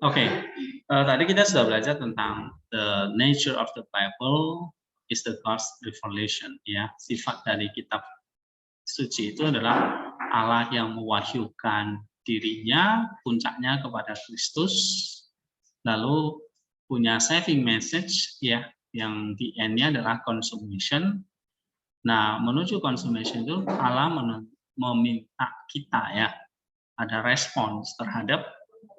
Oke, tadi kita sudah belajar tentang the nature of the Bible is the God's revelation, ya. Sifat dari kitab suci itu adalah Allah yang mewahyukan dirinya, puncaknya kepada Kristus, lalu punya saving message, ya, yang di end-nya adalah consummation. Nah, menuju consummation itu Allah meminta kita, ya, ada respons terhadap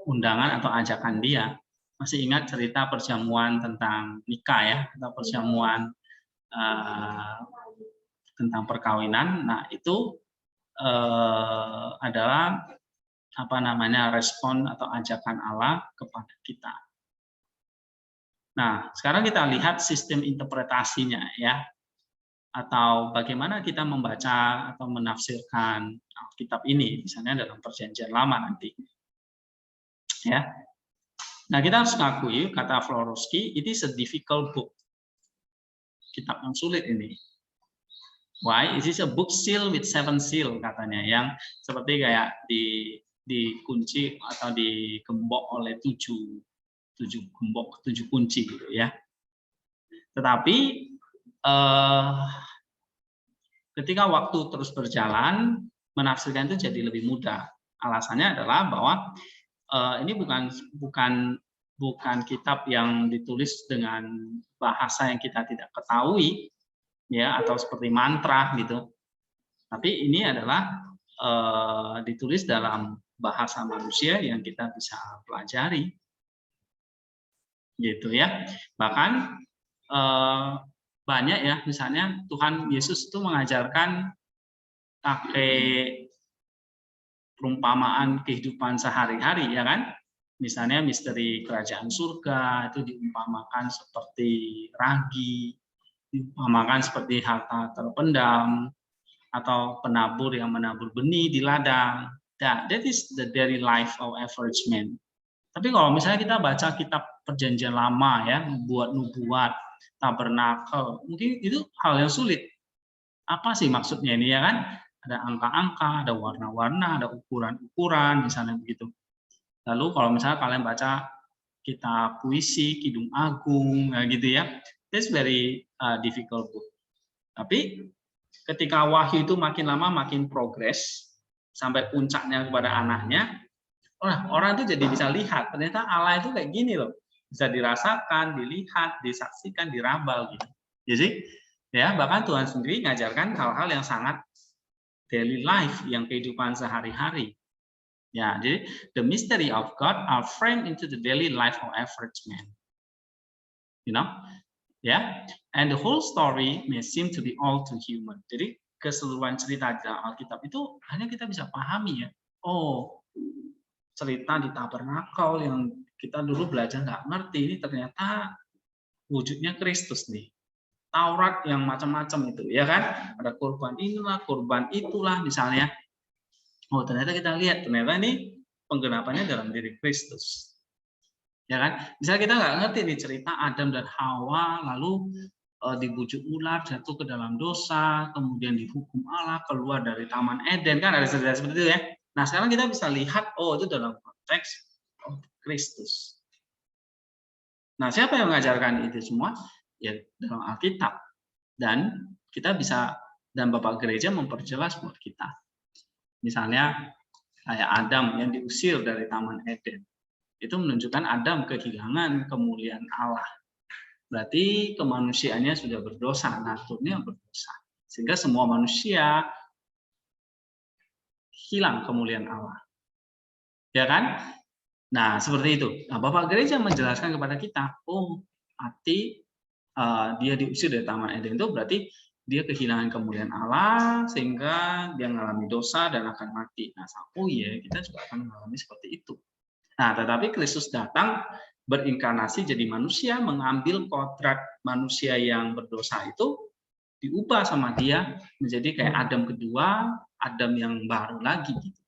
undangan atau ajakan dia. Masih ingat cerita perjamuan tentang nikah, ya, atau perjamuan tentang perkawinan. Nah, itu adalah apa namanya, respon atau ajakan Allah kepada kita. Nah, sekarang kita lihat sistem interpretasinya, ya, atau bagaimana kita membaca atau menafsirkan Alkitab ini, misalnya dalam Perjanjian Lama nanti, ya. Nah, kita harus mengakui, kata Florovsky, it is a difficult book. Kitab yang sulit ini. Why? It is a book sealed with 7 seal, katanya, yang seperti kayak dikunci atau digembok oleh 7 gembok, 7 kunci gitu, ya. Tetapi ketika waktu terus berjalan, menafsirkan itu jadi lebih mudah. Alasannya adalah bahwa ini bukan kitab yang ditulis dengan bahasa yang kita tidak ketahui, ya, atau seperti mantra gitu. Tapi ini adalah ditulis dalam bahasa manusia yang kita bisa pelajari, gitu, ya. Bahkan banyak, ya, misalnya Tuhan Yesus itu mengajarkan pakai perumpamaan kehidupan sehari-hari, ya kan? Misalnya misteri kerajaan surga itu diumpamakan seperti ragi, diumpamakan seperti harta terpendam, atau penabur yang menabur benih di ladang. That is the daily life of average man. Tapi kalau misalnya kita baca kitab Perjanjian Lama, ya, nubuat, tabernakel, mungkin itu hal yang sulit. Apa sih maksudnya ini, ya kan? Ada angka-angka, ada warna-warna, ada ukuran-ukuran, misalnya begitu. Lalu kalau misalnya kalian baca kitab puisi, Kidung Agung, gitu, ya, it's very difficult book. Tapi ketika wahyu itu makin lama makin progres sampai puncaknya kepada anaknya, orang itu jadi bisa lihat ternyata Allah itu kayak gini loh, bisa dirasakan, dilihat, disaksikan, diraba gitu. Jadi, ya, bahkan Tuhan sendiri mengajarkan hal-hal yang sangat daily life, yang kehidupan sehari-hari. Ya, jadi the mystery of God are framed into the daily life of average man. You know? Ya, and the whole story may seem to be all too human. Jadi keseluruhan cerita dalam Alkitab itu hanya kita bisa pahami, ya. Oh, cerita di tabernakel yang kita dulu belajar nggak ngerti, ini ternyata wujudnya Kristus nih. Taurat yang macam-macam itu, ya kan? Ada kurban inilah, kurban itulah, misalnya. Oh, ternyata kita lihat, ternyata ini penggenapannya dalam diri Kristus. Ya kan? Misalnya kita nggak ngerti nih cerita Adam dan Hawa, lalu dibujuk ular, jatuh ke dalam dosa, kemudian dihukum Allah, keluar dari Taman Eden, kan ada cerita seperti itu, ya. Nah, sekarang kita bisa lihat, oh, itu dalam konteks Kristus. Nah, siapa yang mengajarkan itu semua? Ya, dalam Alkitab. Dan kita bisa, dan Bapak Gereja memperjelas buat kita. Misalnya kayak Adam yang diusir dari Taman Eden. Itu menunjukkan Adam kehilangan kemuliaan Allah. Berarti kemanusiaannya sudah berdosa, naturnya berdosa. Sehingga semua manusia hilang kemuliaan Allah. Ya kan? Nah, seperti itu. Nah, Bapak Gereja menjelaskan kepada kita, oh, arti dia diusir dari Taman Eden itu berarti dia kehilangan kemuliaan Allah, sehingga dia mengalami dosa dan akan mati. Nah, oh iya, kita juga akan mengalami seperti itu. Nah, tetapi Kristus datang berinkarnasi jadi manusia, mengambil kodrat manusia yang berdosa itu, diubah sama dia menjadi kayak Adam kedua, Adam yang baru lagi gitu.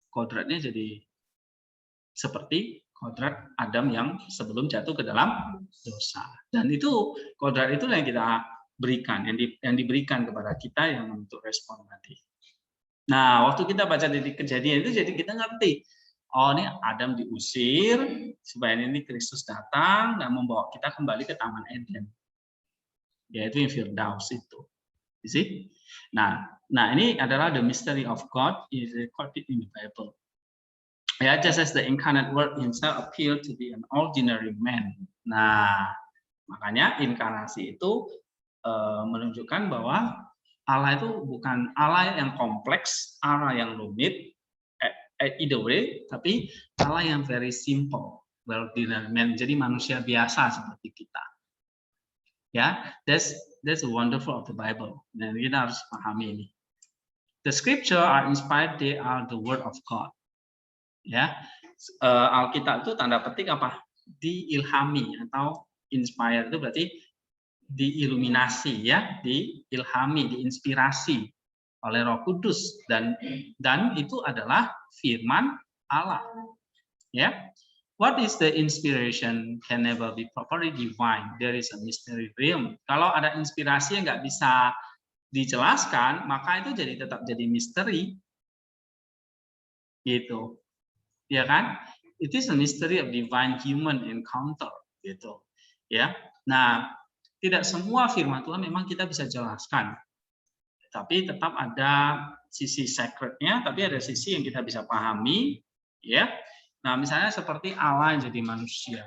Kodratnya jadi seperti kodrat Adam yang sebelum jatuh ke dalam dosa. Dan itu kodrat itu yang kita berikan, yang diberikan kepada kita yang untuk respon tadi. Nah, waktu kita baca di Kejadian itu jadi kita ngerti, Oh, ini Adam diusir supaya ini Kristus datang dan membawa kita kembali ke Taman Eden, yaitu yang Firdaus itu. You see? Nah, ini adalah the mystery of God is recorded in the Bible. Ya, just as the incarnate Word Himself appeared to be an ordinary man. Nah, makanya inkarnasi itu menunjukkan bahwa Allah itu bukan Allah yang kompleks, Allah yang rumit, either way, tapi Allah yang very simple, ordinary man, jadi manusia biasa seperti kita. Ya, that's a wonderful of the Bible. Dan kita harus pahami ini. The scripture are inspired, they are the word of God. Ya, Alkitab itu tanda petik apa? Diilhami atau inspired itu berarti diiluminasi, ya, diilhami, diinspirasi oleh Roh Kudus, dan itu adalah firman Allah. Ya, what is the inspiration can never be properly defined. There is a mystery realm. Kalau ada inspirasi yang nggak bisa dijelaskan, maka itu tetap jadi misteri, gitu, ya kan? It is a mystery of divine human encounter, gitu, ya. Nah, tidak semua firman Tuhan memang kita bisa jelaskan. Tapi tetap ada sisi secretnya, tapi ada sisi yang kita bisa pahami, ya. Nah, misalnya seperti Allah yang jadi manusia,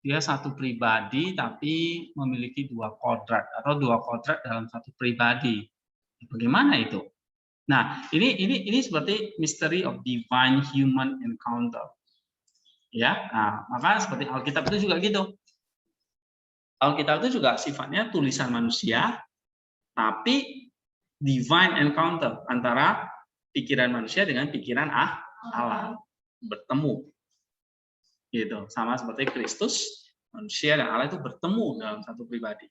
dia satu pribadi tapi memiliki dua kodrat atau dua kodrat dalam satu pribadi. Bagaimana itu? Nah, ini seperti mystery of divine human encounter, ya. Nah, maka seperti Alkitab itu juga gitu. Alkitab itu juga sifatnya tulisan manusia, tapi divine encounter antara pikiran manusia dengan pikiran Allah bertemu, gitu. Sama seperti Kristus, manusia dan Allah itu bertemu dalam satu pribadi.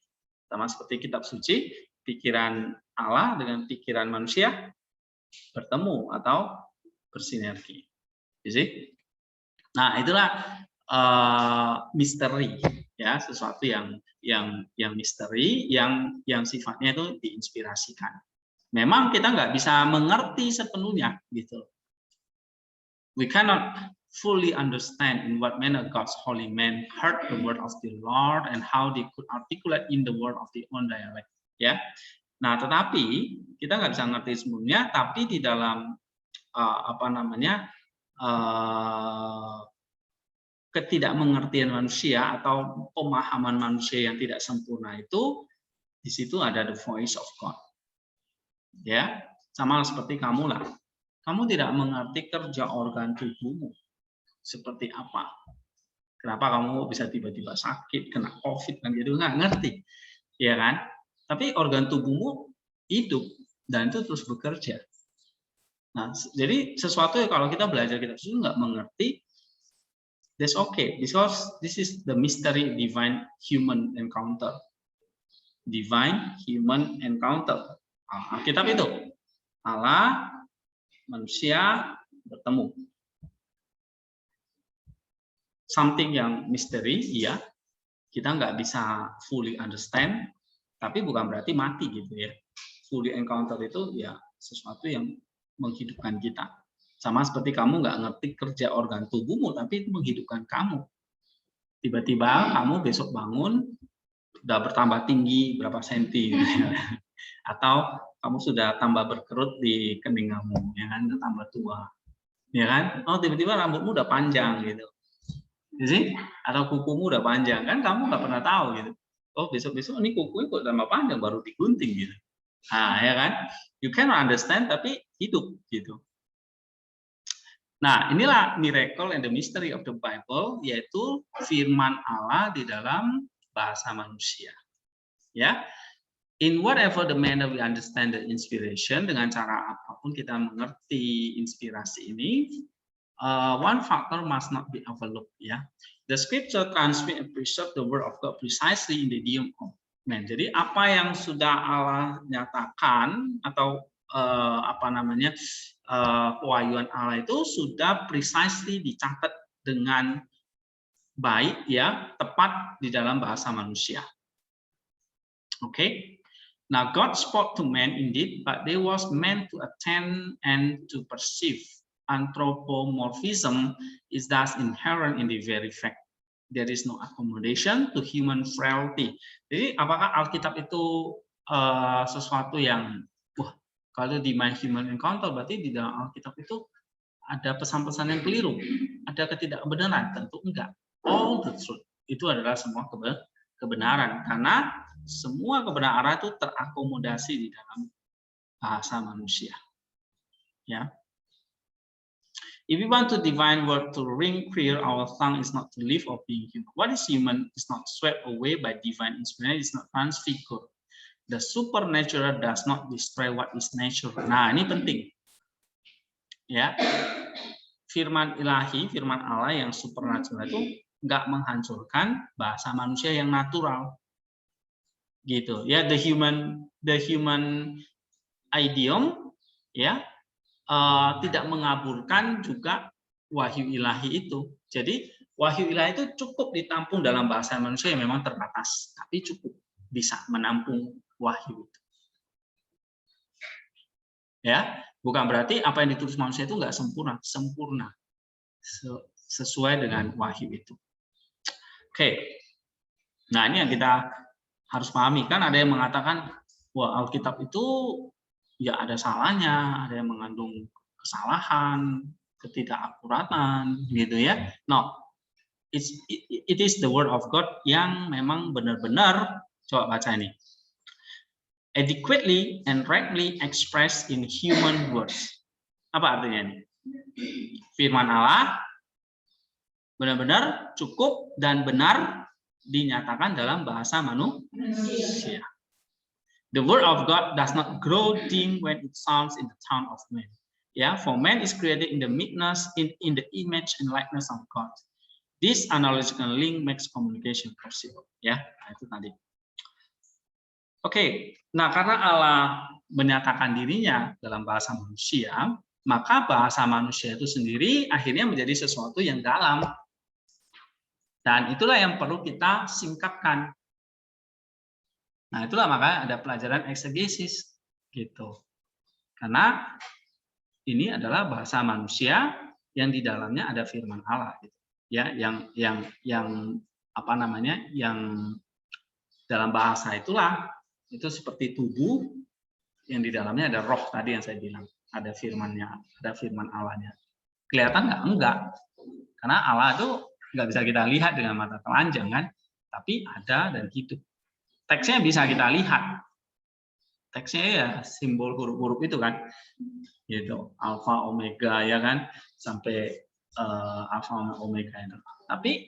Sama seperti kitab suci, pikiran Allah dengan pikiran manusia bertemu atau bersinergi. Jadi, nah itulah misteri, ya, sesuatu yang misteri, yang sifatnya itu diinspirasikan. Memang kita nggak bisa mengerti sepenuhnya, gitu. We cannot fully understand in what manner God's holy men heard the word of the Lord and how they could articulate in the word of their own dialect. Ya, nah tetapi kita nggak bisa ngerti sepenuhnya, tapi di dalam ketidakmengertian manusia atau pemahaman manusia yang tidak sempurna itu, di situ ada the voice of God. Ya, sama seperti kamu lah. Kamu tidak mengerti kerja organ tubuhmu seperti apa. Kenapa kamu bisa tiba-tiba sakit, kena COVID kan gitu, nggak ngerti, ya kan? Tapi organ tubuhmu hidup dan itu terus bekerja. Nah, jadi sesuatu yang kalau kita belajar kita sudah nggak mengerti, that's okay, because this is the mystery divine human encounter. Divine human encounter. Alkitab itu Allah, manusia bertemu. Something yang misteri, iya. Kita nggak bisa fully understand, tapi bukan berarti mati gitu ya. Fully encounter itu ya sesuatu yang menghidupkan kita. Sama seperti kamu nggak ngerti kerja organ tubuhmu, tapi itu menghidupkan kamu. Tiba-tiba kamu besok bangun, udah bertambah tinggi berapa senti, gitu ya. Atau kamu sudah tambah berkerut di kening kamu, ya kan, udah tambah tua, ya kan? Oh, tiba-tiba rambutmu udah panjang gitu, jadi atau kukumu udah panjang, kan kamu nggak pernah tahu gitu. Oh, besok-besok ini kukunya kok tambah panjang, baru digunting gitu. Nah, ya kan? You cannot understand, tapi hidup gitu. Nah, inilah miracle and the mystery of the Bible, yaitu firman Allah di dalam bahasa manusia. Ya. In whatever the manner we understand the inspiration, dengan cara apapun kita mengerti inspirasi ini, one factor must not be overlooked. Ya, the scripture transmit and preserve the word of God precisely in the idiom of man. Jadi apa yang sudah Allah nyatakan atau pewahyuan Allah itu sudah precisely dicatat dengan baik, ya, tepat di dalam bahasa manusia. Okay. Now God spoke to man indeed, but they was meant to attend and to perceive anthropomorphism is thus inherent in the very fact there is no accommodation to human frailty. Jadi apakah Alkitab itu sesuatu yang kalau di My Human Encounter berarti di dalam Alkitab itu ada pesan-pesan yang keliru, ada ketidakbenaran? Tentu enggak. All the truth itu adalah semua kebenaran, karena semua kebenaran itu terakomodasi di dalam bahasa manusia. Ya. If we want to divine word to ring clear, our tongue is not to live of being human. What is human is not swept away by divine inspiration, is not transfigured. The supernatural does not destroy what is natural. Nah, ini penting. Ya. Firman ilahi, firman Allah yang supernatural itu nggak menghancurkan bahasa manusia yang natural. Gitu. Ya, the human idiom ya tidak mengaburkan juga wahyu ilahi itu. Jadi wahyu ilahi itu cukup ditampung dalam bahasa manusia yang memang terbatas, tapi cukup bisa menampung wahyu itu. Ya, bukan berarti apa yang ditulis manusia itu nggak sempurna sesuai dengan wahyu itu. Oke, nah ini yang kita harus pahami. Kan ada yang mengatakan, wah Alkitab itu ya ada salahnya, ada yang mengandung kesalahan, ketidakakuratan, gitu ya. No, it is the word of God yang memang benar-benar, coba baca ini, adequately and rightly expressed in human words. Apa artinya ini? Firman Allah benar-benar cukup dan benar dinyatakan dalam bahasa manusia. The word of God does not grow dim when it sounds in the tongue of man. Yeah, for man is created in the meekness, in the image and likeness of God. This analogical link makes communication possible. Ya, itu tadi. Oke, nah karena Allah menyatakan dirinya dalam bahasa manusia, maka bahasa manusia itu sendiri akhirnya menjadi sesuatu yang dalam. Dan itulah yang perlu kita singkapkan. Nah, itulah makanya ada pelajaran eksegesis gitu. Karena ini adalah bahasa manusia yang di dalamnya ada firman Allah gitu. Ya, yang apa namanya? Yang dalam bahasa itulah itu seperti tubuh yang di dalamnya ada roh tadi yang saya bilang, ada firmannya, ada firman Allahnya. Kelihatan nggak? Enggak. Karena Allah itu nggak bisa kita lihat dengan mata telanjang kan, tapi ada dan hidup. Teksnya bisa kita lihat. Teksnya ya simbol huruf-huruf itu kan, gitu, alfa omega ya kan, sampai alfa omega itu. Tapi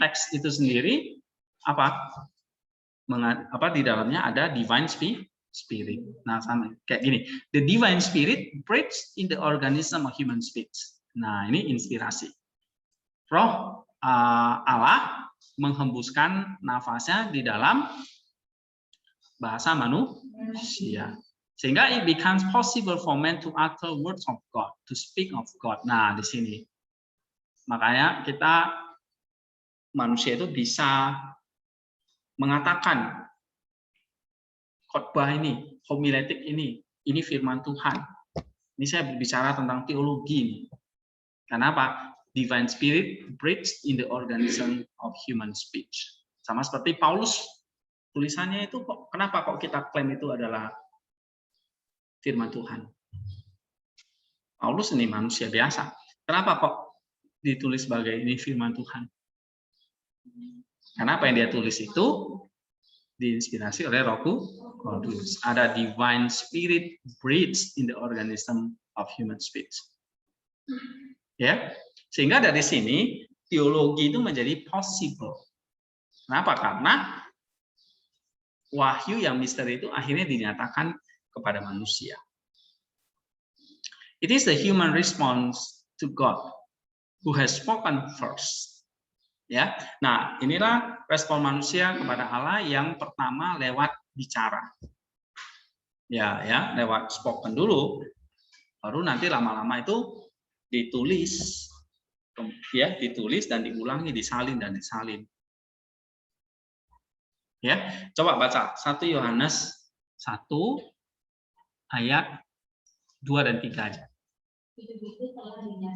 teks itu sendiri apa di dalamnya ada divine spirit. Nah, sama kayak gini. The divine spirit breathes in the organism of human speech. Nah, ini inspirasi. Roh Allah menghembuskan nafasnya di dalam bahasa manusia. Sehingga it becomes possible for man to utter words of God, to speak of God. Nah, di sini. Makanya kita manusia itu bisa mengatakan khotbah ini, homiletik ini firman Tuhan. Ini saya berbicara tentang teologi ini. Kenapa? Divine Spirit breathes in the organism of human speech. Sama seperti Paulus, tulisannya itu kenapa kok kita klaim itu adalah firman Tuhan? Paulus ini manusia biasa. Kenapa kok ditulis sebagai ini firman Tuhan? Karena apa yang dia tulis itu diinspirasi oleh Roh Kudus. Ada divine spirit breathes in the organism of human speech. Ya, sehingga dari sini teologi itu menjadi possible. Kenapa? Karena wahyu yang misteri itu akhirnya dinyatakan kepada manusia. It is the human response to God who has spoken first. Ya, nah inilah respon manusia kepada Allah yang pertama lewat bicara. Ya, lewat spoken dulu, baru nanti lama-lama itu ditulis, ya, ditulis dan diulangi, disalin dan disalin. Ya, coba baca 1 Yohanes 1 ayat 2 dan 3 aja.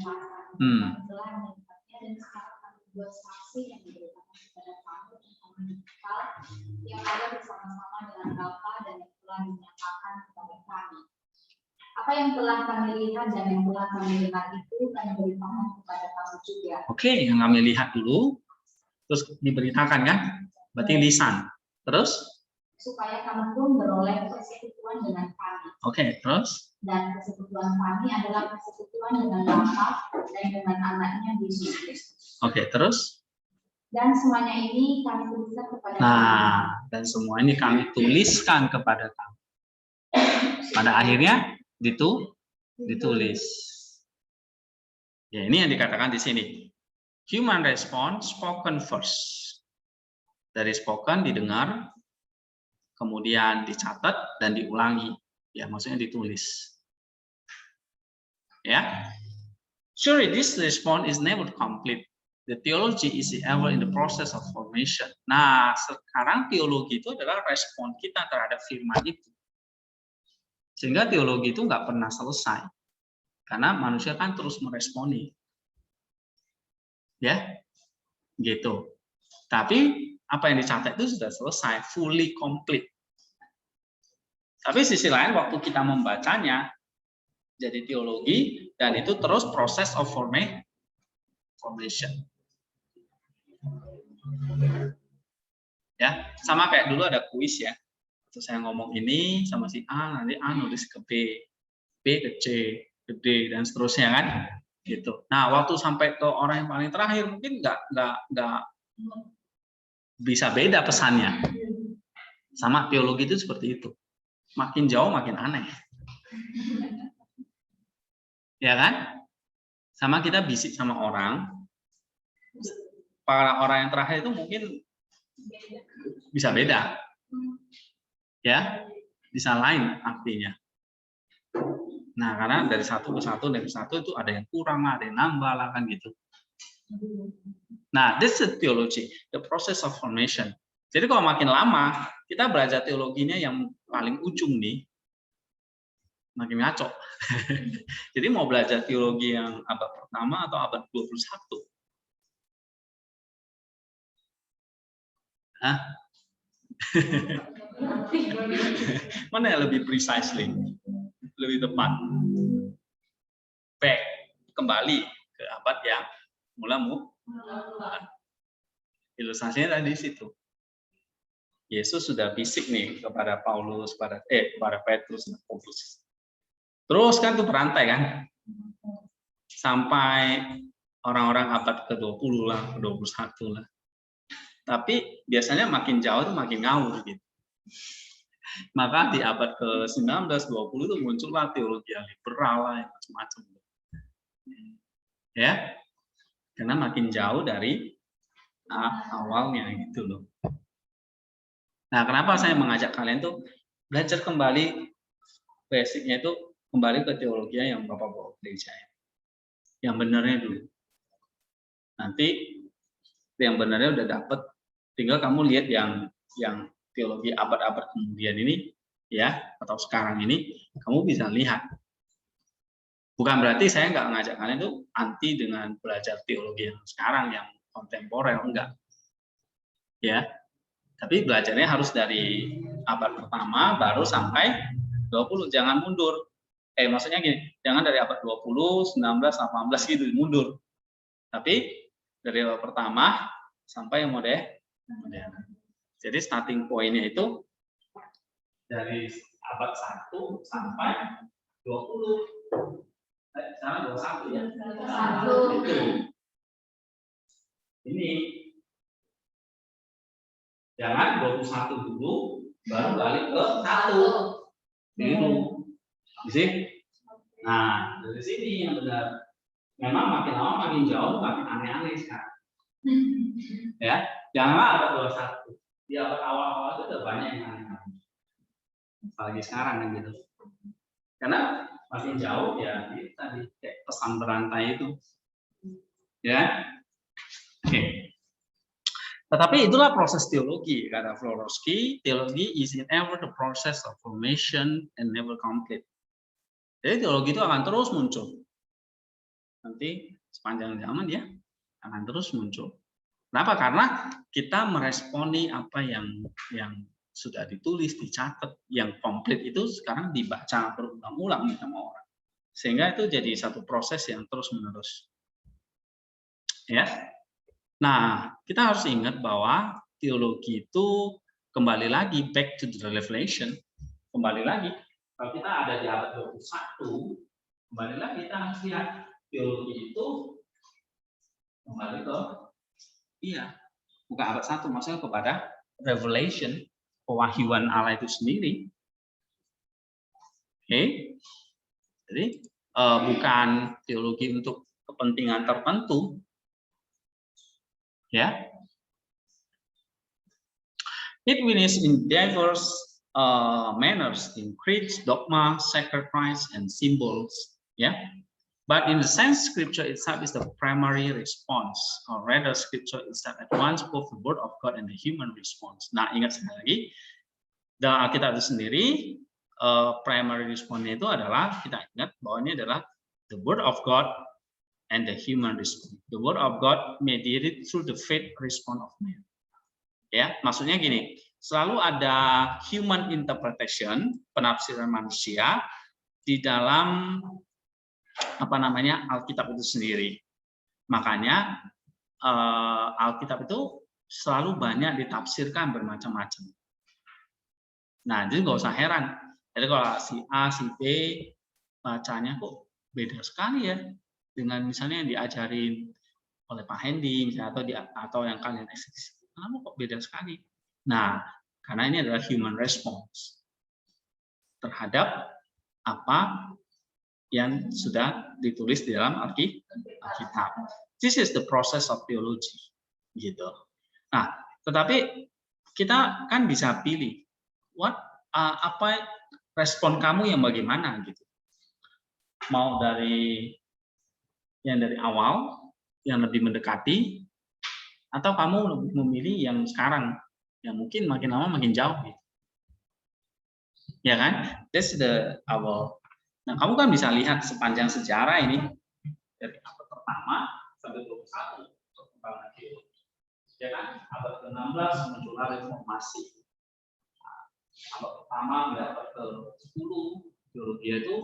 telah melihatnya dan sekarang kami buat saksi yang diberitakan kepada kamu dan kami bekal yang ada bersama-sama dengan Bapa dan yang telah dinyatakan kepada kami. Apa yang telah kami lihat dan yang telah kami lihat itu kami beritakan kepada kamu juga. Oke, yang kami lihat dulu, terus diberitakan kan? Berarti lisan. Terus? Supaya kamu pun beroleh persekutuan dengan kami. Oke, terus? Dan persekutuan kami adalah persekutuan dengan Bapa dan dengan anaknya Yesus Kristus. Oke, terus? Dan semuanya ini kami tuliskan kepada Nah, dan semua ini kami tuliskan kepada kamu. Pada akhirnya ditulis. Ya, ini yang dikatakan di sini. Human response spoken first. Dari spoken didengar, kemudian dicatat dan diulangi. Ya, maksudnya ditulis. Ya. Surely this response is never complete. The theology is ever in the process of formation. Nah, sekarang teologi itu adalah respon kita terhadap firman itu. Sehingga teologi itu nggak pernah selesai. Karena manusia kan terus meresponi. Ya, gitu. Tapi apa yang dicatat itu sudah selesai, fully complete. Tapi sisi lain waktu kita membacanya jadi teologi dan itu terus proses of formation. Ya, sama kayak dulu ada kuis ya. Terus saya ngomong ini sama si A, nanti A nulis ke B, B ke C, ke D dan seterusnya kan, gitu. Nah, waktu sampai ke orang yang paling terakhir mungkin nggak bisa beda pesannya. Sama teologi itu seperti itu. Makin jauh makin aneh. Ya kan? Sama kita bisik sama orang, para orang yang terakhir itu mungkin bisa beda. Ya, bisa lain artinya. Nah, karena dari satu ke satu itu ada yang kurang, ada yang nambah lah kan gitu. Nah, this is theology, the process of formation. Jadi kalau makin lama kita belajar teologinya yang paling ujung nih, makin ngaco. Jadi mau belajar teologi yang abad pertama atau abad 21? Hah? Mana yang lebih precisely? Lebih tepat? Back, kembali ke abad yang mula-mula. Ilustrasinya tadi di situ. Yesus sudah bisik nih kepada Paulus, kepada Petrus dan Paulus. Terus kan tuh berantai kan? Sampai orang-orang abad ke-20 lah, ke-21 lah. Tapi biasanya makin jauh tuh makin ngawur gitu. Maka di abad ke-19, 20 itu muncullah teologi yang liberal lah, yang macam-macam. Ya, karena makin jauh dari awalnya gitu loh. Nah, kenapa saya mengajak kalian tuh belajar kembali basicnya itu kembali ke teologi yang Bapak-Bapak gereja. Yang benarnya dulu. Nanti yang benarnya udah dapet, tinggal kamu lihat yang teologi abad-abad kemudian ini ya, atau sekarang ini kamu bisa lihat. Bukan berarti saya nggak ngajak kalian tuh anti dengan belajar teologi yang sekarang yang kontemporer, enggak. Ya. Tapi belajarnya harus dari abad pertama baru sampai 20, jangan mundur. Maksudnya gini, jangan dari abad 20, 19, 18 gitu mundur. Tapi dari abad pertama sampai yang modern. Jadi starting point-nya itu dari abad 1 sampai 20. Sekarang 21 ya. 1. Itu. Ini jangan 21 dulu baru balik ke 1. Biru. Bisa? Nah, dari sini yang benar. Memang makin lama makin jauh makin aneh-aneh sekarang. Ya, janganlah abad 21. Di abad awal-awal itu udah banyak yang aneh-aneh. Apalagi sekarang kan gitu. Karena makin jauh ya tadi kayak pesan berantai itu. Ya. Oke. Tetapi itulah proses teologi, kata Florovsky. Teologi is in ever the process of formation and never complete. Jadi teologi itu akan terus muncul. nanti sepanjang zaman dia akan terus muncul. Kenapa? Karena kita meresponi apa yang sudah ditulis, dicatat, yang komplit itu sekarang dibaca berulang-ulang sama orang. Sehingga itu jadi satu proses yang terus-menerus. Ya. Nah, kita harus ingat bahwa teologi itu kembali lagi back to the revelation. Kembali lagi, kalau kita ada di abad 21, kembali lagi kita harus lihat teologi itu kembali ke bukan abad 1, maksudnya kepada revelation, pewahyuan Allah itu sendiri. Oke. Jadi bukan teologi untuk kepentingan tertentu. Ya. It witness in diverse manners in creeds, dogma, sacrifice, and symbols. Yeah. But in the sense, Scripture itself is the primary response, or rather, Scripture itself at once both the Word of God and the human response. Nah, ingat sekali lagi, dalam Alkitab itu sendiri, primary response-nya itu adalah, kita ingat bahwa ini adalah the Word of God and the human response. The Word of God mediated through the faith response of man. Ya, maksudnya gini, selalu ada human interpretation, penafsiran manusia di dalam Alkitab itu sendiri. Makanya Alkitab itu selalu banyak ditafsirkan bermacam-macam. Nah, jadi nggak usah heran. Jadi kalau si A, si B bacanya kok beda sekali ya dengan misalnya yang diajarin oleh Pak Hendy misalnya, atau yang kalian eksekusi. Kenapa kok beda sekali? Nah, karena ini adalah human response terhadap apa yang sudah ditulis di dalam Alkitab. This is the process of theology, gitu. Nah, tetapi kita kan bisa pilih, apa respon kamu yang bagaimana, gitu. Mau dari awal, yang lebih mendekati, atau kamu lebih memilih yang sekarang, yang mungkin makin lama makin jauh, gitu. Ya kan? That's our. Nah, kamu kan bisa lihat sepanjang sejarah ini dari abad pertama sampai 21 perkembangan teologi. Ya kan? Abad ke-16 muncullah reformasi. Nah, abad pertama hingga abad ke-10 teologi itu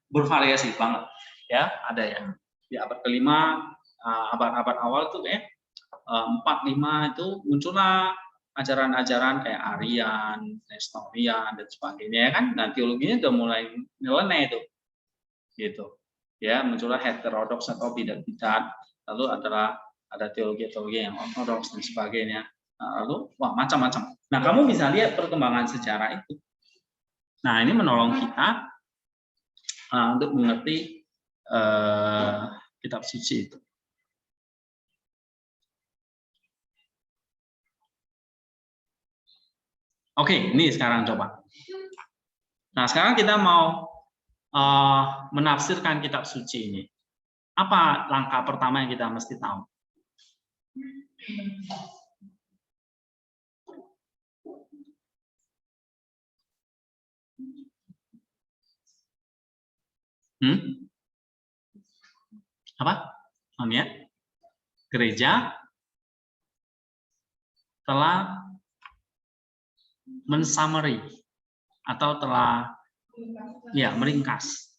bervariasi banget. Ya, ada yang di abad ke-5, abad-abad awal itu 4-5 itu muncullah ajaran-ajaran kayak Arian, Nestorian dan sebagainya, ya kan? Nah, teologinya udah mulai nyeleneh itu, gitu. Ya, muncullah heterodoks atau bidat-bidat. Lalu ada teologi-teologi yang ortodoks dan sebagainya. Nah, lalu macam-macam. Nah, kamu bisa lihat perkembangan sejarah itu. Nah, ini menolong kita untuk mengerti kitab suci itu. Oke, ini sekarang coba. Nah, sekarang kita mau menafsirkan kitab suci ini. Apa langkah pertama yang kita mesti tahu? Apa? Ya? Gereja telah mensummary atau telah meringkas,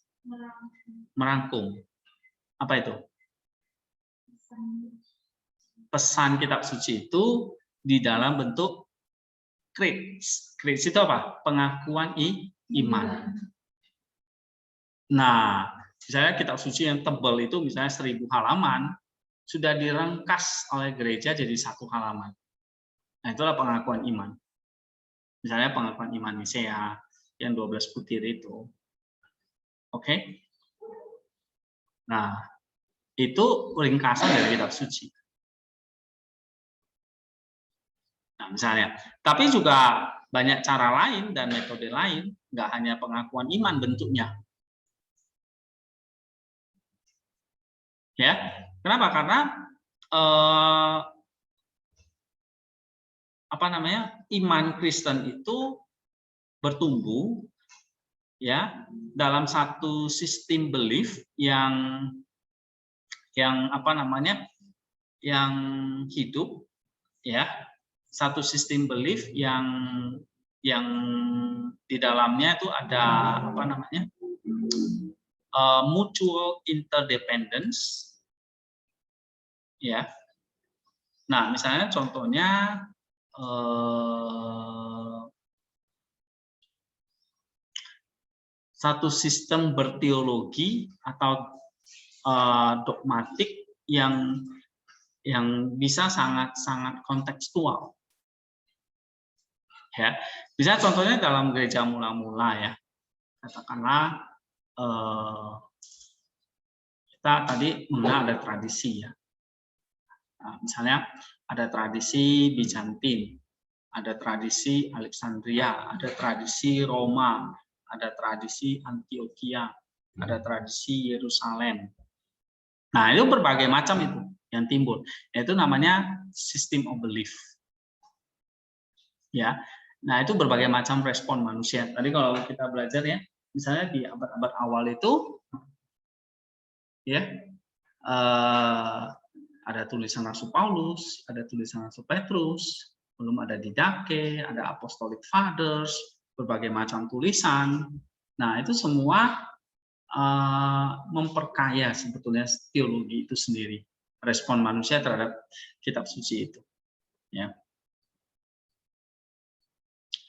merangkum. Apa itu? Pesan kitab suci itu di dalam bentuk creeds. Creeds itu apa? Pengakuan iman. Nah, misalnya kitab suci yang tebal itu misalnya 1000 halaman sudah direngkas oleh gereja jadi 1 halaman. Nah, itulah pengakuan iman. Misalnya pengakuan iman Nisea yang 12 butir itu. Oke? Nah, itu ringkasan dari kitab suci. Nah, misalnya. Tapi juga banyak cara lain dan metode lain, nggak hanya pengakuan iman bentuknya. Ya, kenapa? Karena iman Kristen itu bertumbuh ya, dalam satu sistem belief yang apa namanya, yang hidup, ya, satu sistem belief yang di dalamnya itu ada apa namanya, mutual interdependence, ya. Nah, misalnya contohnya satu sistem berteologi atau dogmatik yang bisa sangat kontekstual, ya. Bisa contohnya dalam gereja mula-mula, ya, katakanlah kita tadi mengenal ada tradisi, ya. Nah, misalnya ada tradisi Bizantin, ada tradisi Alexandria, ada tradisi Roma, ada tradisi Antioquia, ada tradisi Yerusalem. Nah, itu berbagai macam itu yang timbul. Itu namanya system of belief. Ya. Nah, itu berbagai macam respon manusia. Tadi kalau kita belajar, ya, misalnya di abad-abad awal itu, ya, ada tulisan Rasul Paulus, ada tulisan Rasul Petrus, belum ada Didache, ada Apostolic Fathers, berbagai macam tulisan. Nah, itu semua memperkaya sebetulnya teologi itu sendiri, respon manusia terhadap kitab suci itu, ya.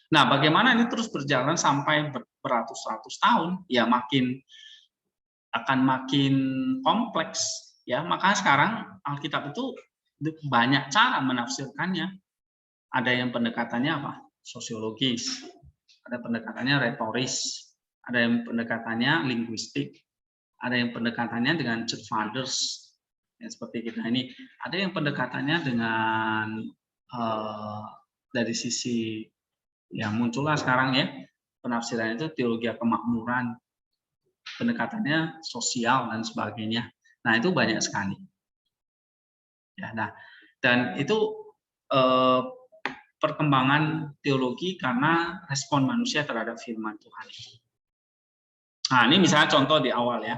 Nah, bagaimana ini terus berjalan sampai beratus-ratus tahun, ya, akan makin kompleks, ya. Maka sekarang Alkitab itu banyak cara menafsirkannya. Ada yang pendekatannya apa? Sosiologis, ada pendekatannya retoris, ada yang pendekatannya linguistik, ada yang pendekatannya dengan church fathers, ya, seperti kita ini. Ada yang pendekatannya dengan dari sisi yang muncullah sekarang, ya, penafsiran itu teologi kemakmuran, pendekatannya sosial dan sebagainya. Nah, itu banyak sekali. Ya, nah, dan itu perkembangan teologi karena respon manusia terhadap firman Tuhan. Nah, ini misalnya contoh di awal, ya.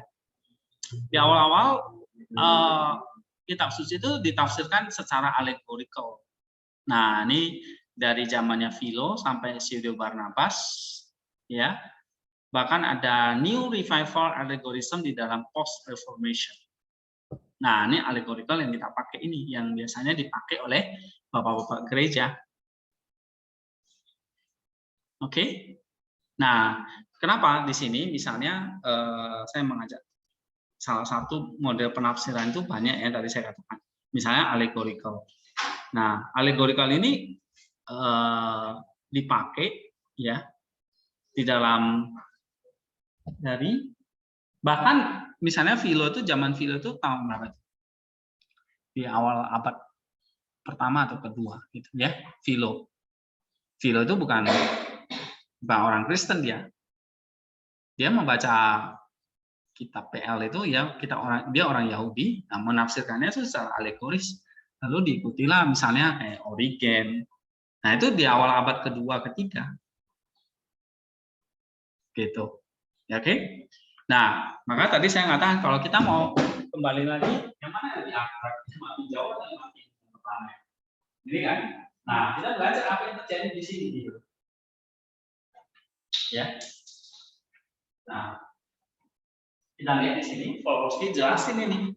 Di awal-awal kitab suci itu ditafsirkan secara allegorical. Nah, ini dari zamannya Philo sampai Eusebius Barnabas, ya. Bahkan ada New Revival Allegorism di dalam Post Reformation. Nah, ini allegorical yang kita pakai ini, yang biasanya dipakai oleh bapak-bapak gereja. Oke. Nah, kenapa di sini misalnya saya mengajak salah satu model penafsiran itu banyak, ya, tadi saya katakan. Misalnya allegorical. Nah, allegorical ini dipakai, ya, di dalam dari bahkan misalnya Philo itu, zaman Philo itu tahun berapa? Di awal abad pertama atau kedua, gitu, ya. Philo itu bukan orang Kristen, dia membaca kitab PL itu, ya, dia orang Yahudi, nah, menafsirkannya secara alegoris, lalu diikutilah misalnya kayak Origen. Nah, itu di awal abad kedua ketiga, gitu, ya, oke. Nah, maka tadi saya mengatakan kalau kita mau kembali lagi, yang mana yang diangkat, makin jauh atau makin pertama, ini kan. Nah, kita belajar apa yang terjadi di sini, gitu, ya. Nah, kita lihat di sini, Pawlowski jelasin ini.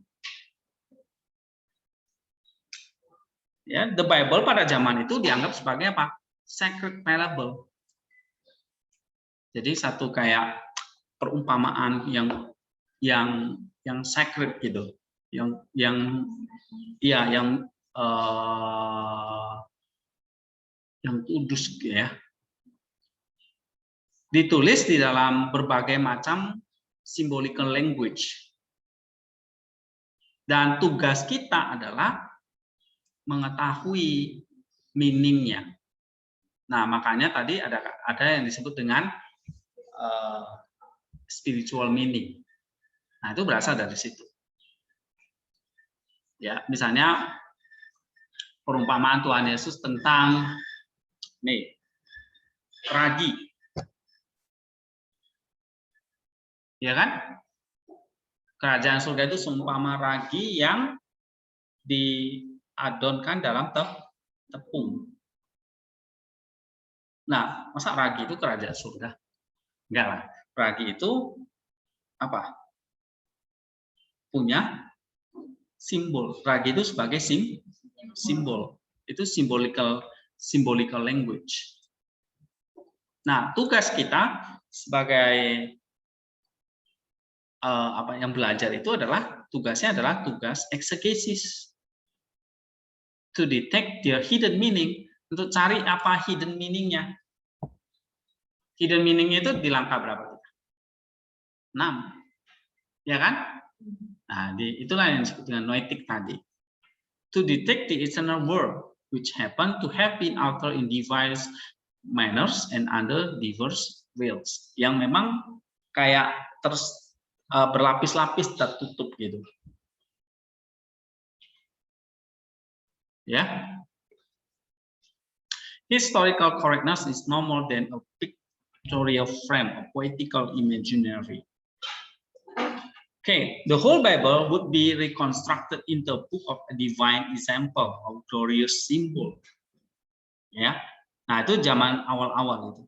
Ya, the Bible pada zaman itu dianggap sebagai apa? Sacred parable. Jadi satu kayak perumpamaan yang sacred, gitu, yang kudus, gitu, ya. Ditulis di dalam berbagai macam symbolical language. Dan tugas kita adalah mengetahui meaning-nya. Nah, makanya tadi ada yang disebut dengan spiritual meaning. Nah, itu berasal dari situ. Ya, misalnya perumpamaan Tuhan Yesus tentang ragi. Ya kan? Kerajaan surga itu seumpama ragi yang diadonkan dalam tepung. Nah, masa ragi itu kerajaan surga? Enggak lah. Ragi itu apa? Punya simbol. Ragi itu sebagai simbol. Itu symbolical language. Nah, tugas kita sebagai yang belajar itu tugasnya adalah tugas exegesis, to detect their hidden meaning, untuk cari apa hidden meaningnya. Hidden meaningnya itu di langkah berapa? 6, ya kan? Nah, itulah yang disebut dengan noetic tadi. To detect the eternal world, which happen to have been altered in diverse manners and under diverse wills, yang memang kayak berlapis-lapis tertutup gitu. Ya. Historical correctness is no more than a pictorial frame, a poetical imaginary. Okay, the whole Bible would be reconstructed into a book of a divine example of glorious symbol. Ya. Nah, itu zaman awal-awal itu.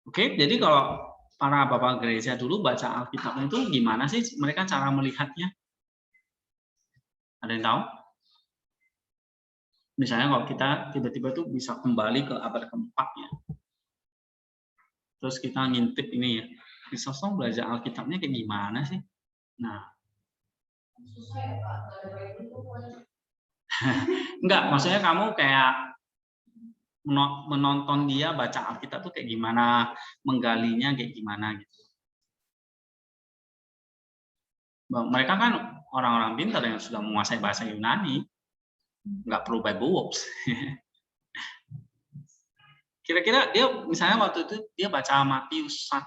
Oke, jadi kalau para bapak gereja dulu baca Alkitab itu gimana sih mereka cara melihatnya? Ada yang tahu? Misalnya kalau kita tiba-tiba tuh bisa kembali ke abad keempat ya. Terus kita ngintip ini ya. Sosok belajar Alkitabnya kayak gimana sih? Nah. Enggak, maksudnya kamu kayak menonton dia baca Alkitab tuh kayak gimana, menggalinya kayak gimana gitu. Mereka kan orang-orang pintar yang sudah menguasai bahasa Yunani, nggak perlu Bible Works. Kira-kira dia misalnya waktu itu dia baca Matius 1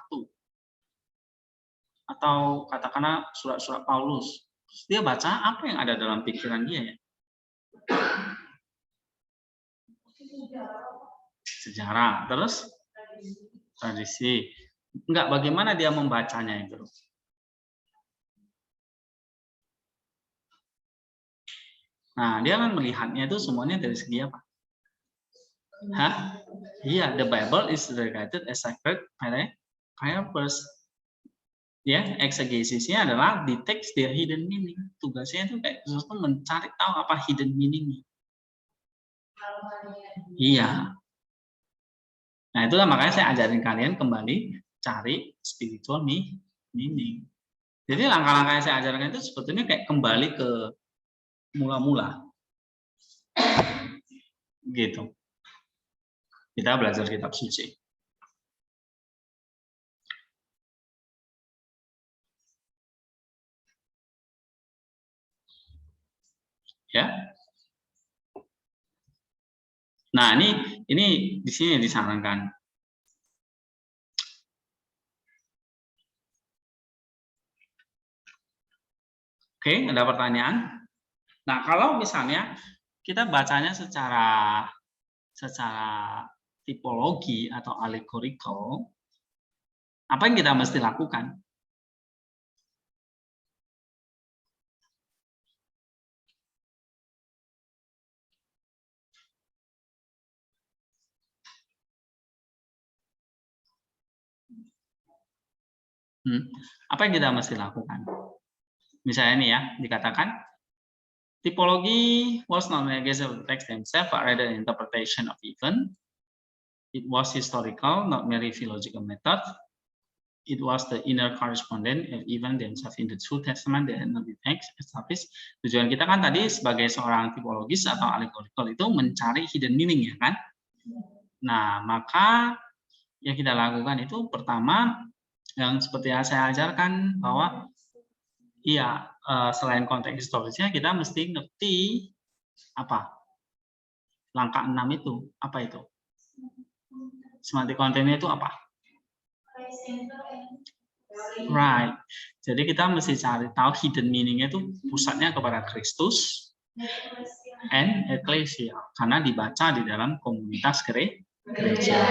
atau katakanlah surat-surat Paulus, dia baca apa yang ada dalam pikiran dia ya? Sejarah, terus tradisi. Enggak, bagaimana dia membacanya itu? Nah, dia kan melihatnya itu semuanya dari segi apa? Hah? Iya, the Bible is regarded as sacred purpose. Ya, exegesisnya adalah detect their hidden meaning. Tugasnya itu kayak sesuatu mencari tahu apa hidden meaning-nya. Iya. Nah, itulah makanya saya ajarin kalian kembali cari spiritual meaning. Jadi langkah-langkah yang saya ajarkan itu sebetulnya kayak kembali ke mula-mula. Gitu. Kita belajar kitab suci. Ya. Nah, ini di sini disarankan. Oke, ada pertanyaan? Nah, kalau misalnya kita bacanya secara tipologi atau allegorical, apa yang kita mesti lakukan? Apa yang kita mesti lakukan? Misalnya ini ya, dikatakan tipologi was not negation of the text themselves, but rather an interpretation of event. It was historical, not merely philological method. It was the inner correspondent of event themselves in the New Testament and the text established. Tujuan kita kan tadi sebagai seorang tipologis atau allegorical itu mencari hidden meaning ya kan? Nah, maka yang kita lakukan itu pertama yang seperti yang saya ajarkan bahwa iya, selain konteks historisnya kita mesti ngerti apa langkah 6 itu, apa itu? Semantik kontennya itu apa? Right. Jadi kita mesti cari tahu hidden meaning-nya itu pusatnya kepada Kristus and Ecclesia karena dibaca di dalam komunitas gereja.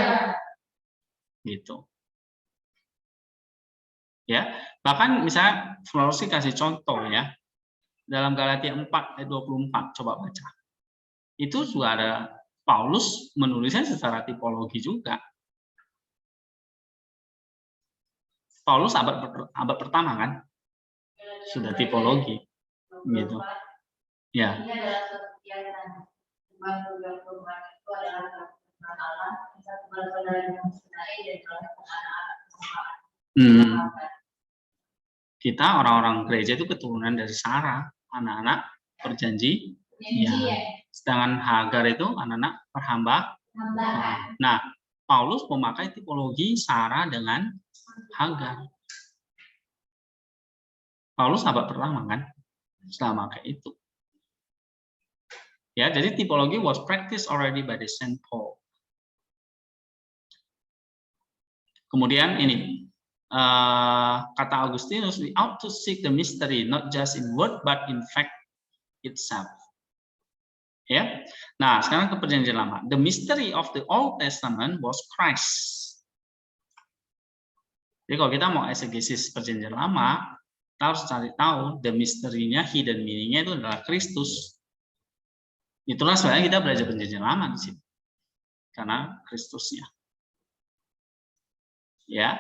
Gitu. Ya, bahkan misalnya Florsi kasih contoh ya, dalam Galatia 4 ayat 24, coba baca. Itu juga ada Paulus menulisnya secara tipologi juga. Paulus abad pertama kan, sudah tipologi, gitu. Ya. Ini adalah suatu kegiatan perubahan itu adalah kebenaran Allah, satu saudara yang mencintai dan anak-anak kesamaan. Kita orang-orang gereja itu keturunan dari Sarah, anak-anak perjanji. Ya. Sedangkan Hagar itu anak-anak perhamba. Nah, Paulus memakai tipologi Sarah dengan Hagar. Paulus abad pertama kan, setelah pakai itu. Ya, jadi tipologi was practiced already by the Saint Paul. Kemudian ini kata Augustinus, we ought to seek the mystery not just in word but in fact itself. Ya, nah sekarang ke perjanjian lama. The mystery of the Old Testament was Christ. Jadi kalau kita mau eksegesis perjanjian lama, kita harus cari tahu the mystery-nya, hidden meaning-nya itu adalah Kristus. Itulah sebenarnya kita belajar perjanjian lama di sini, karena Kristusnya. Ya,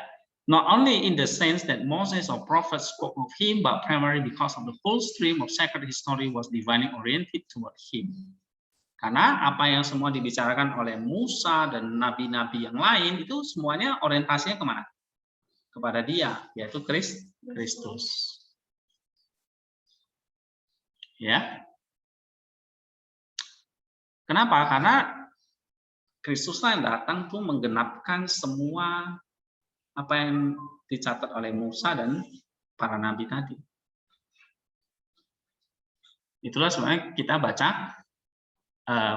not only in the sense that Moses or prophets spoke of him, but primarily because of the whole stream of sacred history was divinely oriented toward him. Karena apa yang semua dibicarakan oleh Musa dan nabi-nabi yang lain itu semuanya orientasinya kemana? Kepada dia, yaitu Kristus. Ya. Kenapa? Karena Kristuslah yang datang tuh menggenapkan semua apa yang dicatat oleh Musa dan para nabi tadi. Itulah sebenarnya kita baca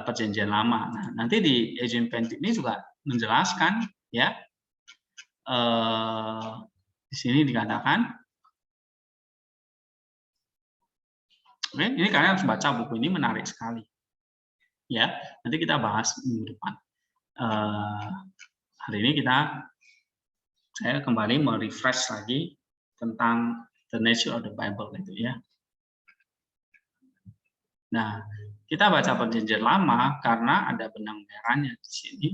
perjanjian lama. Nah, nanti di Eugene Pentik ini juga menjelaskan ya. Di sini dikatakan, oke, ini kalian harus baca buku ini, menarik sekali. Ya, nanti kita bahas minggu depan. Hari ini saya kembali merefresh lagi tentang the nature of the Bible itu ya. Nah, kita baca perjanjian lama karena ada benang merahnya di sini,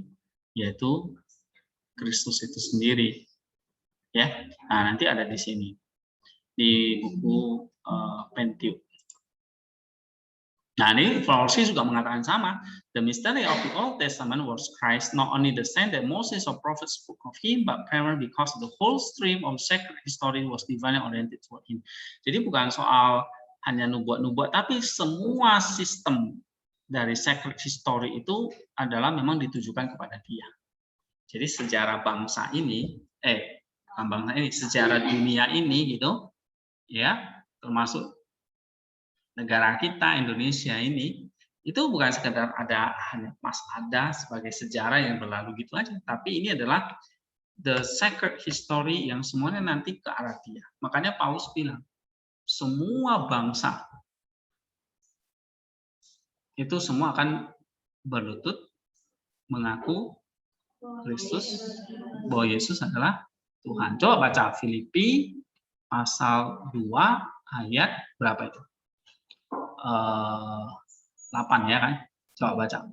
yaitu Kristus itu sendiri. Ya, nah nanti ada di sini di buku Pentateuch. Nah, ini Florsi juga mengatakan sama. The mystery of the Old Testament was Christ, not only the sense that Moses or prophets spoke of him, but primarily because the whole stream of sacred history was divinely oriented toward him. Jadi bukan soal hanya nubuat-nubuat, tapi semua sistem dari sacred history itu adalah memang ditujukan kepada dia. Jadi sejarah bangsa ini, sejarah dunia ini gitu, ya, termasuk negara kita Indonesia ini, itu bukan sekedar hanya ada sebagai sejarah yang berlalu gitu aja, tapi ini adalah the sacred history yang semuanya nanti ke arah dia. Makanya Paulus bilang, semua bangsa itu semua akan berlutut mengaku Kristus, bahwa Yesus adalah Tuhan. Coba baca Filipi pasal 2 ayat berapa itu? 8 ya kan? Coba baca.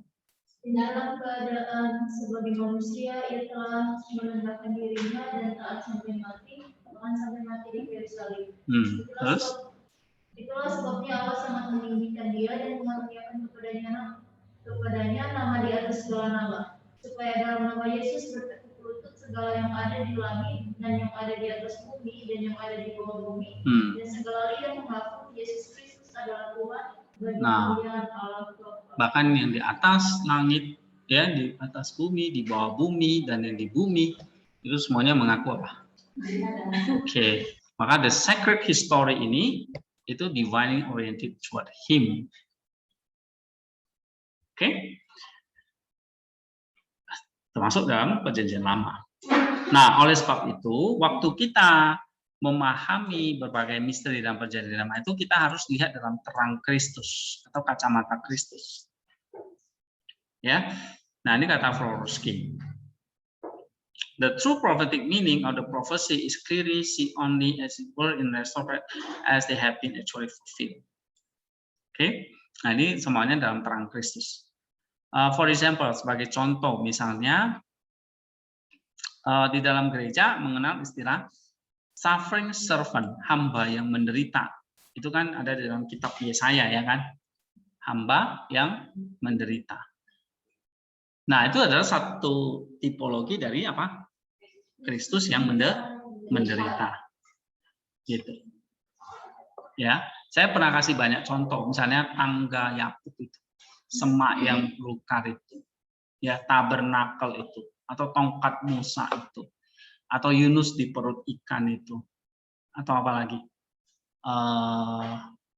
Dalam keadaan sebagai manusia, ia telah merendahkan dirinya dan taat sampai mati, bahkan sampai mati di kayu salib. Terus? Itulah sebabnya Allah sangat meninggikan dia dan mengaruniakan kepadanya nama di atas segala nama, supaya dalam nama Yesus bertekuk lutut segala yang ada di langit dan yang ada di atas bumi dan yang ada di bawah bumi, dan segala lidah mengaku Yesus Kristus adalah Tuhan. Nah, bahkan yang di atas langit, ya, di atas bumi, di bawah bumi, dan yang di bumi, itu semuanya mengaku apa? Oke, maka the sacred history ini itu divinely oriented toward him. Oke, termasuk dalam perjanjian lama. Nah, oleh sebab itu, waktu kita memahami berbagai misteri dalam perjanjian lama itu, kita harus lihat dalam terang Kristus atau kacamata Kristus. Ya, nah ini kata Florski. The true prophetic meaning of the prophecy is clearly seen only as it were in restored as they have been actually fulfilled. Oke, nah ini semuanya dalam terang Kristus. For example, sebagai contoh, misalnya di dalam gereja mengenal istilah suffering servant, hamba yang menderita. Itu kan ada di dalam kitab Yesaya, ya kan? Hamba yang menderita. Nah, itu adalah satu tipologi dari apa? Kristus yang menderita. Gitu. Ya, saya pernah kasih banyak contoh, misalnya tangga Yakub itu, semak yang belukar itu, ya, tabernakel itu, atau tongkat Musa itu, atau Yunus di perut ikan itu, atau apa lagi?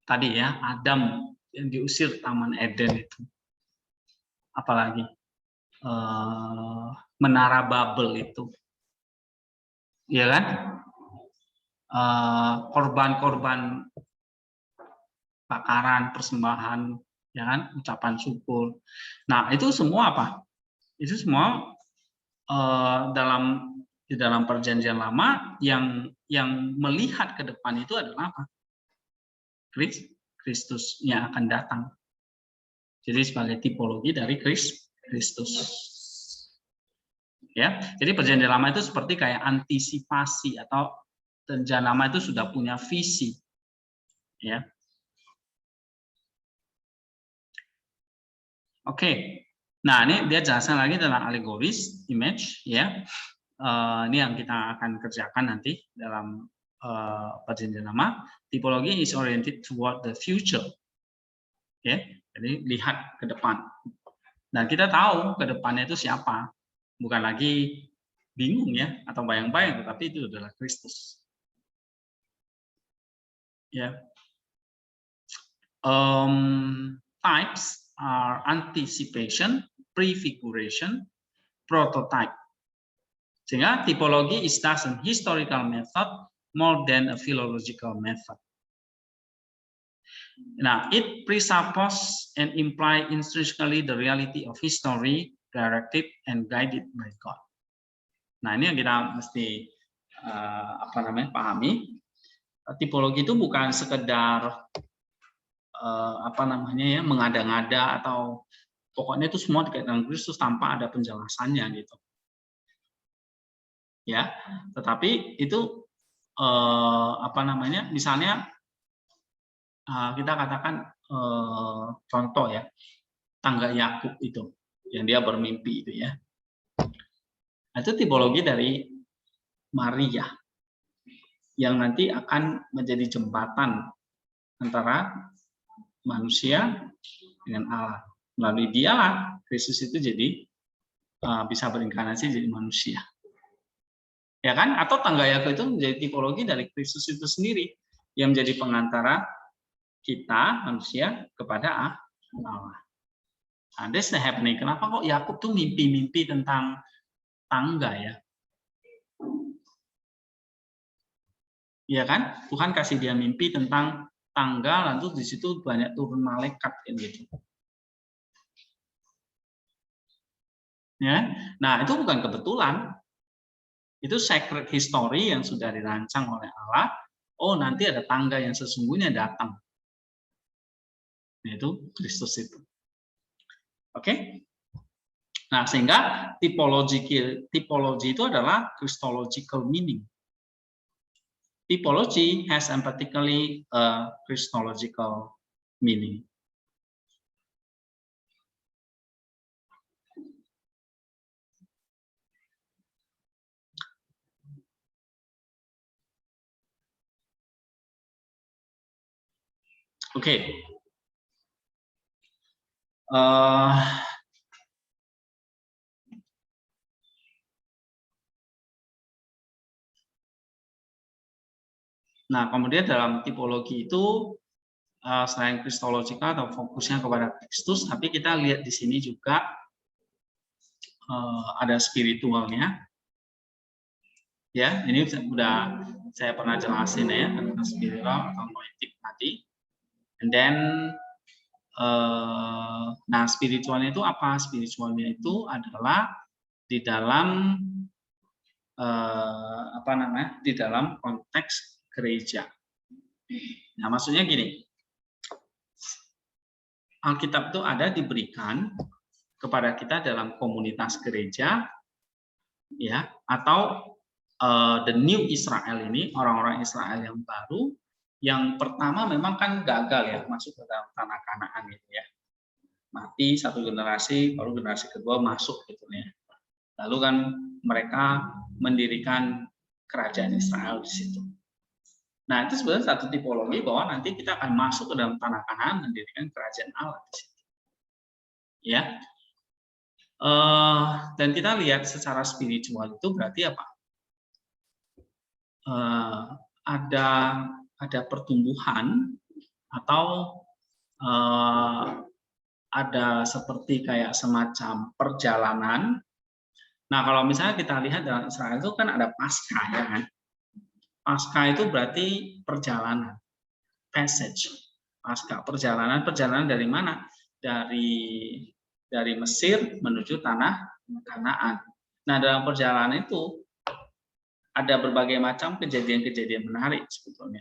Tadi ya, Adam yang diusir Taman Eden itu, apalagi Menara Babel itu, ya kan? Korban-korban bakaran, persembahan, ya kan, ucapan syukur. Nah, itu semua apa? Itu semua di dalam perjanjian lama yang melihat ke depan itu adalah apa? Kristus yang akan datang. Jadi sebagai tipologi dari Kristus. Ya, jadi perjanjian lama itu seperti kayak antisipasi, atau perjanjian lama itu sudah punya visi. Ya. Oke. Nah, ini dia jelaskan lagi tentang allegories, image, ya. Ini yang kita akan kerjakan nanti dalam perjanjian lama. Tipologi is oriented toward the future. Ya, jadi lihat ke depan. Dan kita tahu ke depannya itu siapa. Bukan lagi bingung ya atau bayang-bayang, tetapi itu adalah Kristus. Ya. Types are anticipation, prefiguration, prototype. Sehingga tipologi is thus an historical method more than a philological method. Now, it presupposes and implies intrinsically the reality of history, directed and guided by God. Nah, ini yang kita mesti pahami. Tipologi itu bukan sekedar mengada-ngada, atau pokoknya itu semua dikaitkan Kristus tanpa ada penjelasannya gitu. Ya, tetapi itu misalnya kita katakan contoh ya, tangga Yakub itu yang dia bermimpi itu ya. Itu tipologi dari Maria yang nanti akan menjadi jembatan antara manusia dengan Allah. Melalui dialah Kristus itu jadi bisa berinkarnasi jadi manusia. Ya kan? Atau tangga Yakub itu menjadi tipologi dari Kristus itu sendiri yang menjadi pengantara kita manusia kepada Allah. Nah, that's the happening. Kenapa kok Yakub tuh mimpi-mimpi tentang tangga ya? Iya kan? Tuhan kasih dia mimpi tentang tangga, lalu di situ banyak turun malaikat gitu. Ya, nah itu bukan kebetulan. Itu sacred history yang sudah dirancang oleh Allah. Oh, nanti ada tangga yang sesungguhnya datang. Yaitu Kristus itu. Oke? Nah, sehingga tipologi itu adalah Christological meaning. Typology has emphatically a Christological meaning. Oke. Nah, kemudian dalam tipologi itu selain kristologikal atau fokusnya kepada Kristus, tapi kita lihat di sini juga ada spiritualnya. Ya, ini sudah saya pernah jelasin ya tentang spiritual atau noetik tadi. And then, nah spiritualnya itu apa? Spiritualnya itu adalah di dalam di dalam konteks gereja. Nah, maksudnya gini, Alkitab itu ada diberikan kepada kita dalam komunitas gereja, ya, atau the new Israel ini, orang-orang Israel yang baru, yang pertama memang kan gagal ya masuk ke dalam tanah Kanaan gitu ya, mati satu generasi, baru generasi kedua masuk gitu ya. Lalu kan mereka mendirikan kerajaan Israel di situ. Nah, itu sebenarnya satu tipologi bahwa nanti kita akan masuk ke dalam tanah Kanaan mendirikan kerajaan Allah di situ. Ya. Dan kita lihat secara spiritual itu berarti apa? Ada pertumbuhan atau ada seperti kayak semacam perjalanan. Nah, kalau misalnya kita lihat dalam Israel itu kan ada Paskah, ya kan? Paskah itu berarti perjalanan, passage. Paskah, perjalanan dari mana? Dari Mesir menuju tanah Kanaan. Nah, dalam perjalanan itu ada berbagai macam kejadian-kejadian menarik sebetulnya.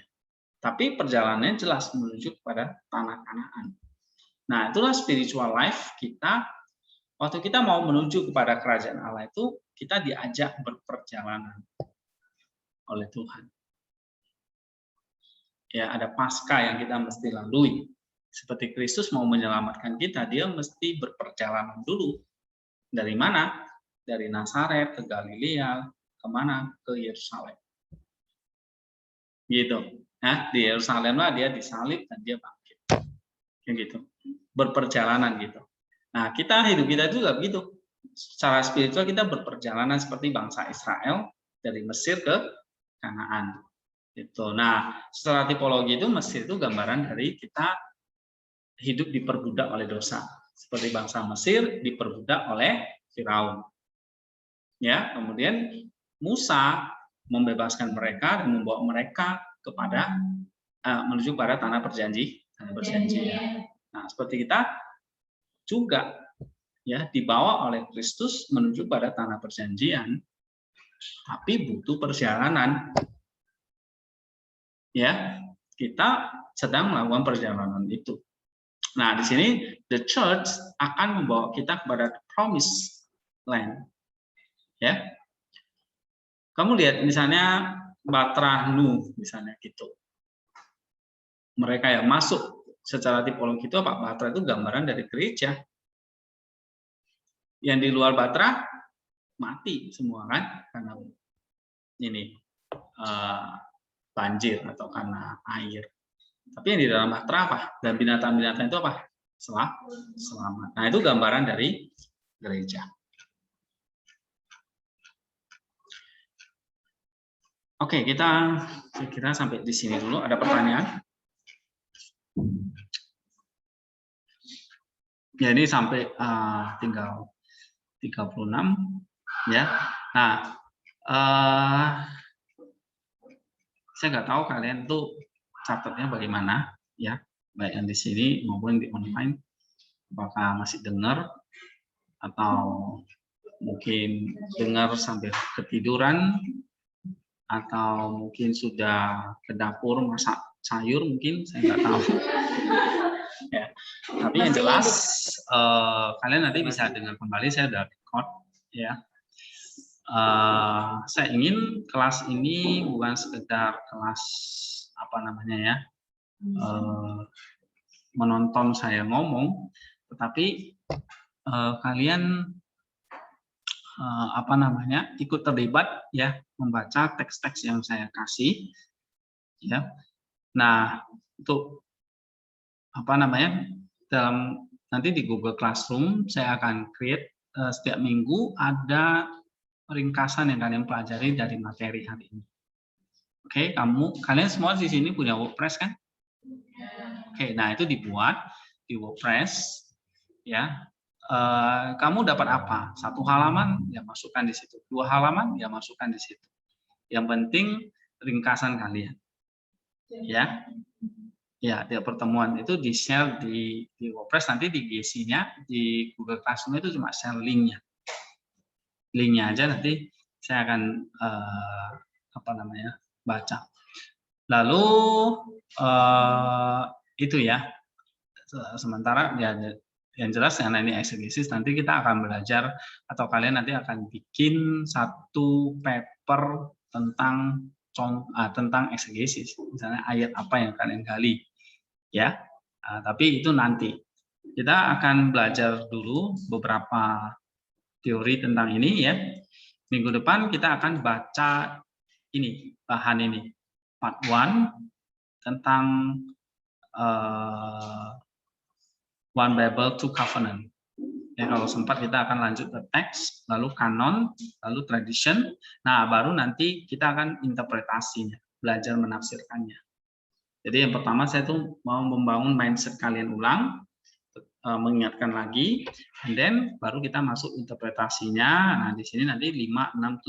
Tapi perjalanannya jelas menuju kepada tanah Kanaan. Nah, itulah spiritual life kita. Waktu kita mau menuju kepada kerajaan Allah itu, kita diajak berperjalanan oleh Tuhan. Ya, ada Paskah yang kita mesti lalui. Seperti Kristus mau menyelamatkan kita, dia mesti berperjalanan dulu. Dari mana? Dari Nazaret ke Galilea, kemana? Ke Yerusalem. Gitu. Nah, di Yerusalem lah dia disalib dan dia bangkit. Kayak gitu. Berperjalanan gitu. Nah, hidup kita juga begitu. Secara spiritual kita berperjalanan seperti bangsa Israel dari Mesir ke Kanaan. Gitu. Nah, secara tipologi itu Mesir itu gambaran dari kita hidup diperbudak oleh dosa. Seperti bangsa Mesir diperbudak oleh Firaun. Ya, kemudian Musa membebaskan mereka dan membawa mereka kepada menuju pada tanah perjanjian. Nah, seperti kita juga ya dibawa oleh Kristus menuju pada tanah perjanjian, tapi butuh perjalanan. Ya, kita sedang melakukan perjalanan itu. Nah, di sini the church akan membawa kita kepada promised land. Ya. Kamu lihat misalnya Batra Nuh misalnya gitu. Mereka yang masuk secara tipologi itu apa? Batra itu gambaran dari gereja. Yang di luar Batra mati semua kan karena ini banjir atau karena air. Tapi yang di dalam Batra apa? Dan binatang-binatang itu apa? Selamat. Nah, itu gambaran dari gereja. Oke, saya kira sampai di sini dulu. Ada pertanyaan? Jadi sampai tinggal 36 ya. Nah, saya nggak tahu kalian tuh catatnya bagaimana ya, baik yang di sini maupun di online. Apakah masih dengar atau mungkin dengar sampai ketiduran atau mungkin sudah ke dapur masak sayur, mungkin saya nggak tahu. Ya. Tapi yang jelas kalian nanti bisa dengar kembali, saya udah record ya. Saya ingin kelas ini bukan sekedar kelas apa namanya ya, menonton saya ngomong, tetapi kalian apa namanya ikut terlibat ya, membaca teks-teks yang saya kasih ya. Nah, untuk apa namanya dalam nanti di Google Classroom saya akan create setiap minggu ada ringkasan yang kalian pelajari dari materi hari ini. Oke, kalian semua di sini punya WordPress kan? Oke, nah itu dibuat di WordPress ya. Kamu dapat apa? 1 halaman ya masukkan di situ, 2 halaman ya masukkan di situ. Yang penting ringkasan kalian ya. Ya, di pertemuan itu di share di WordPress, nanti di GC-nya di Google Classroom itu cuma share linknya aja, nanti saya akan baca. Lalu itu ya. Sementara ya yang jelas karena ini eksegesis, nanti kita akan belajar atau kalian nanti akan bikin satu paper tentang eksegesis, misalnya ayat apa yang kalian gali, ya. Tapi itu nanti kita akan belajar dulu beberapa teori tentang ini ya. Minggu depan kita akan baca ini bahan ini part 1 tentang One Bible, Two Covenant. Ya, kalau sempat kita akan lanjut ke teks, lalu kanon, lalu tradition. Nah, baru nanti kita akan interpretasinya, belajar menafsirkannya. Jadi yang pertama saya tuh mau membangun mindset kalian ulang, mengingatkan lagi, and then baru kita masuk interpretasinya. Nah, di sini nanti 5, 6,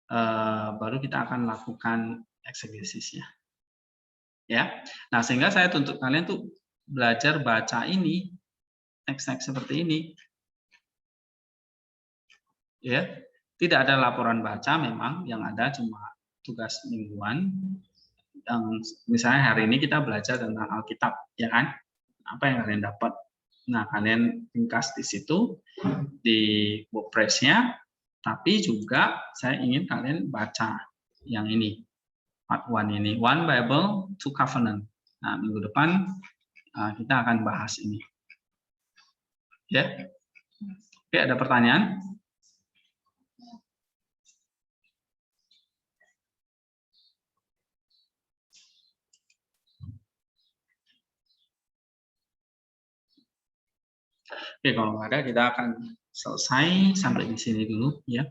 7 baru kita akan lakukan eksegesinya. Ya. Nah, sehingga saya tuntut kalian tuh belajar baca ini teks-teks seperti ini, ya. Tidak ada laporan baca, memang yang ada cuma tugas mingguan. Yang misalnya hari ini kita belajar tentang Alkitab, ya kan? Apa yang kalian dapat? Nah, kalian ringkas di situ di WordPress-nya, tapi juga saya ingin kalian baca yang ini, part 1 ini, One Bible, Two Covenant. Nah, minggu depan kita akan bahas ini. Ya. Oke, ada pertanyaan? Oke, kalau nggak ada kita akan selesai sampai di sini dulu ya.